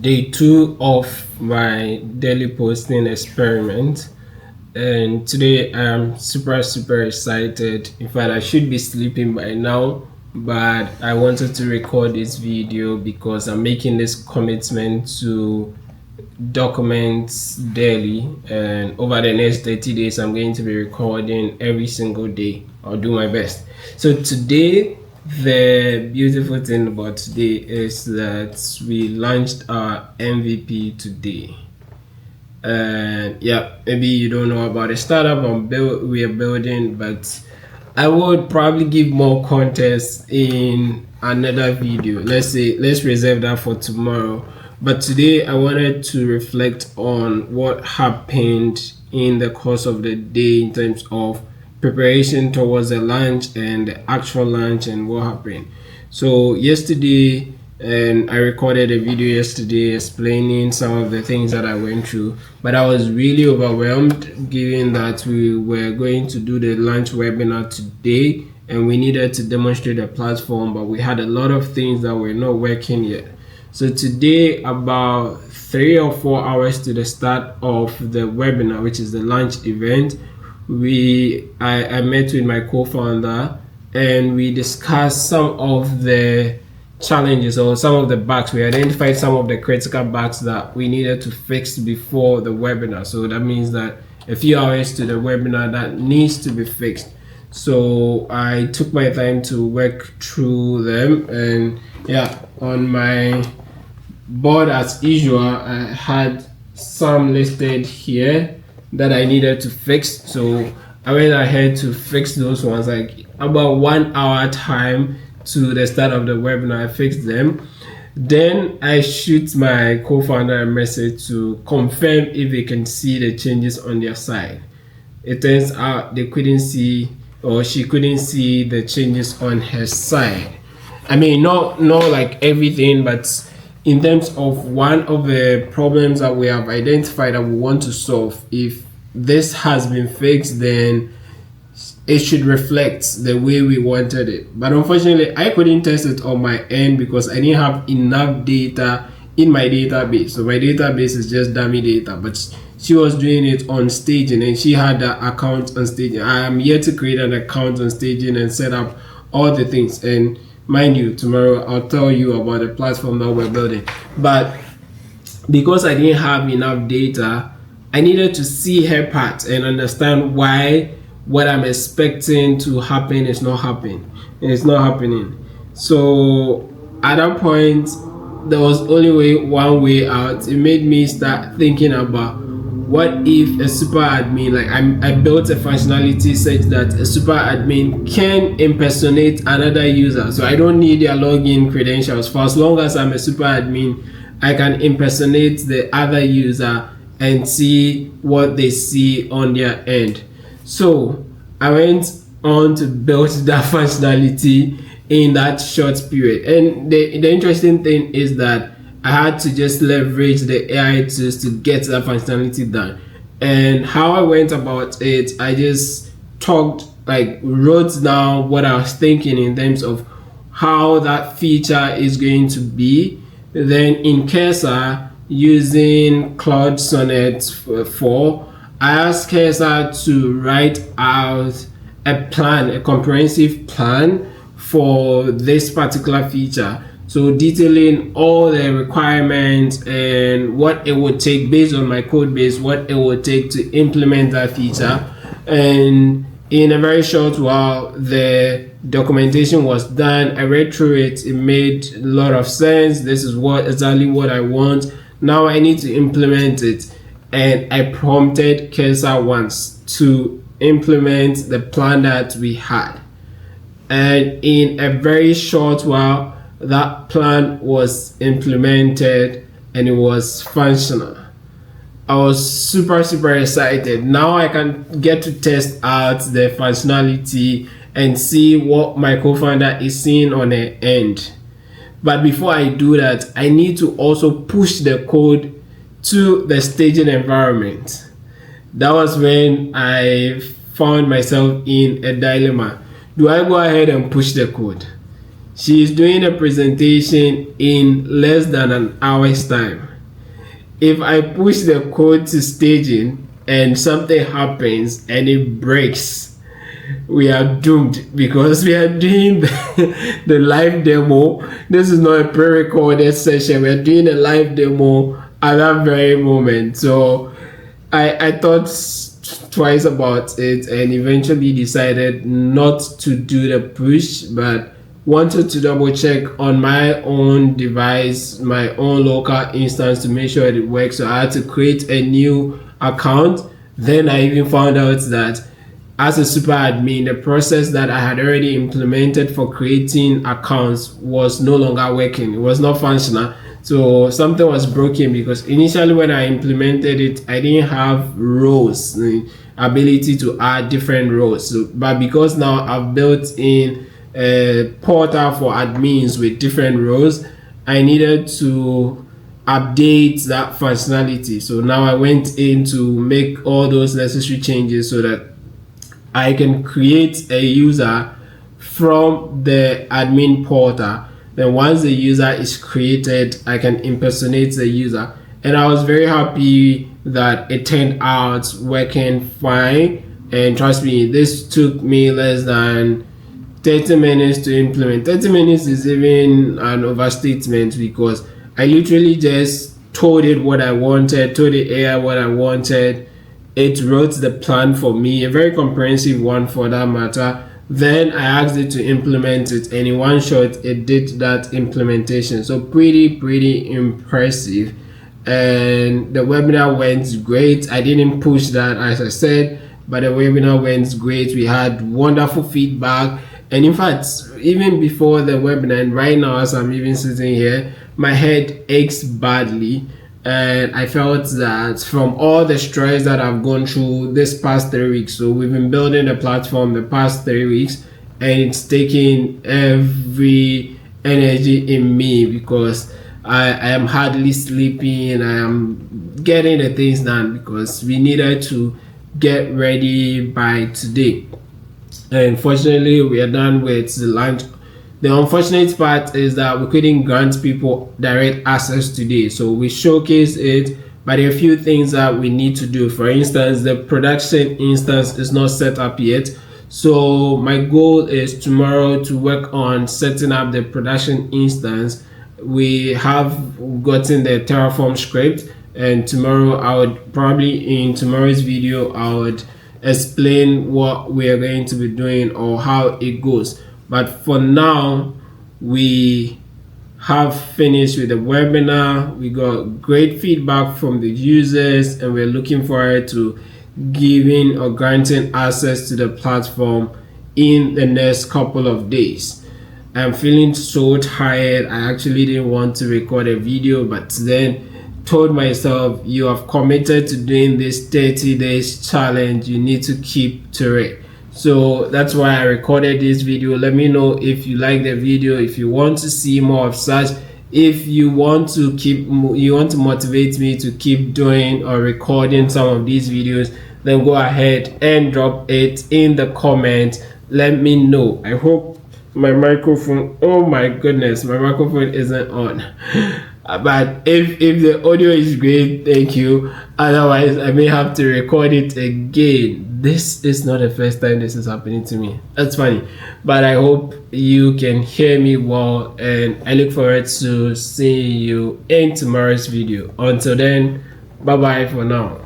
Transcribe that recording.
Day 2 of my daily posting experiment, and today I'm super excited. In fact, I should be sleeping by now, but I wanted to record this video because I'm making this commitment to document daily, and over the next 30 days I'm going to be recording every single day. I'll do my best. So today, the beautiful thing about today is that we launched our MVP today. And yeah, maybe you don't know about the startup we are building, but I would probably give more context in another video. Let's reserve that for tomorrow. But today I wanted to reflect on what happened in the course of the day in terms of preparation towards the launch and the actual launch and what happened. So yesterday, and I recorded a video yesterday explaining some of the things that I went through, but I was really overwhelmed given that we were going to do the launch webinar today and we needed to demonstrate the platform, but we had a lot of things that were not working yet. So today, about 3 or 4 hours to the start of the webinar, which is the launch event, I met with my co-founder and we discussed some of the challenges or some of the bugs. We identified some of the critical bugs that we needed to fix before the webinar. So that means that a few hours to the webinar that needs to be fixed. So I took my time to work through them, and yeah, on my board as usual I had some listed here that I needed to fix. So I went ahead to fix those ones, like about 1 hour time to the start of the webinar. I fixed them. Then I shoot my co-founder a message to confirm if they can see the changes on their side. It turns out they couldn't see, or she couldn't see the changes on her side. I mean, not like everything, but in terms of one of the problems that we have identified that we want to solve, if this has been fixed, then it should reflect the way we wanted it. But unfortunately, I couldn't test it on my end because I didn't have enough data in my database. So my database is just dummy data, but she was doing it on staging and she had the account on staging. I am yet to create an account on staging and set up all the things. And mind you, tomorrow I'll tell you about the platform that we're building. But because I didn't have enough data, I needed to see her part and understand why what I'm expecting to happen is not happening. It's not happening. So at that point, there was only one way out. It made me start thinking about what if a super admin, like I built a functionality such that a super admin can impersonate another user. So I don't need their login credentials. For as long as I'm a super admin, I can impersonate the other user and see what they see on their end. So I went on to build that functionality in that short period. And the interesting thing is that I had to just leverage the AI tools to get that functionality done. And how I went about it, I just wrote down what I was thinking in terms of how that feature is going to be. Then in Cursor, using Claude Sonnet 4, I asked Cursor to write out a comprehensive plan for this particular feature. So detailing all the requirements and what it would take based on my code base, what it would take to implement that feature. And in a very short while, the documentation was done. I read through it. It made a lot of sense. This is exactly what I want. Now I need to implement it. And I prompted Cursor once to implement the plan that we had. And in a very short while, that plan was implemented and it was functional. I was super excited. Now I can get to test out the functionality and see what my co-founder is seeing on the end. But before I do that, I need to also push the code to the staging environment. That was when I found myself in a dilemma. Do I go ahead and push the code? She is doing a presentation in less than an hour's time. if I push the code to staging and something happens and it breaks, we are doomed because we are doing the live demo. This is not a pre-recorded session. We're doing a live demo at that very moment. So I thought twice about it and eventually decided not to do the push, but wanted to double check on my own device, my own local instance, to make sure it works. So I had to create a new account. Then I even found out that as a super admin, the process that I had already implemented for creating accounts was no longer working. It was not functional. So something was broken, because initially when I implemented it, I didn't have rows, the ability to add different rows. So, but because now I've built in a portal for admins with different rows, I needed to update that functionality. So now I went in to make all those necessary changes so that I can create a user from the admin portal. Then once the user is created, I can impersonate the user. And I was very happy that it turned out working fine. And trust me, this took me less than 30 minutes to implement. 30 minutes is even an overstatement, because I literally just told it what I wanted, told the AI what I wanted. It wrote the plan for me, a very comprehensive one for that matter. Then I asked it to implement it, and in one shot it did that implementation. So pretty impressive. And the webinar went great. I didn't push that, as I said, but the webinar went great. We had wonderful feedback. And in fact, even before the webinar, and right now as I'm even sitting here, my head aches badly. And I felt that from all the stress that I've gone through this past 3 weeks, so we've been building the platform the past 3 weeks, and it's taking every energy in me, because I am hardly sleeping. I am getting the things done because we needed to get ready by today. And fortunately, we are done with the launch. The unfortunate part is that we couldn't grant people direct access today. So we showcased it, but there are a few things that we need to do. For instance, the production instance is not set up yet. So my goal is tomorrow to work on setting up the production instance. We have gotten the Terraform script, and tomorrow I would probably, in tomorrow's video, I would explain what we are going to be doing or how it goes. But for now, we have finished with the webinar. We got great feedback from the users, and we're looking forward to giving or granting access to the platform in the next couple of days. I'm feeling so tired. I actually didn't want to record a video, but then told myself, you have committed to doing this 30 days challenge, you need to keep to it. So that's why I recorded this video. Let me know if you like the video, if you want to see more of such, if you want to motivate me to keep doing or recording some of these videos, then go ahead and drop it in the comment. Let me know. I hope my microphone, oh my goodness, my microphone isn't on. But if the audio is great, thank you. Otherwise, I may have to record it again. This is not the first time this is happening to me. That's funny. But I hope you can hear me well, and I look forward to seeing you in tomorrow's video. Until then, bye bye for now.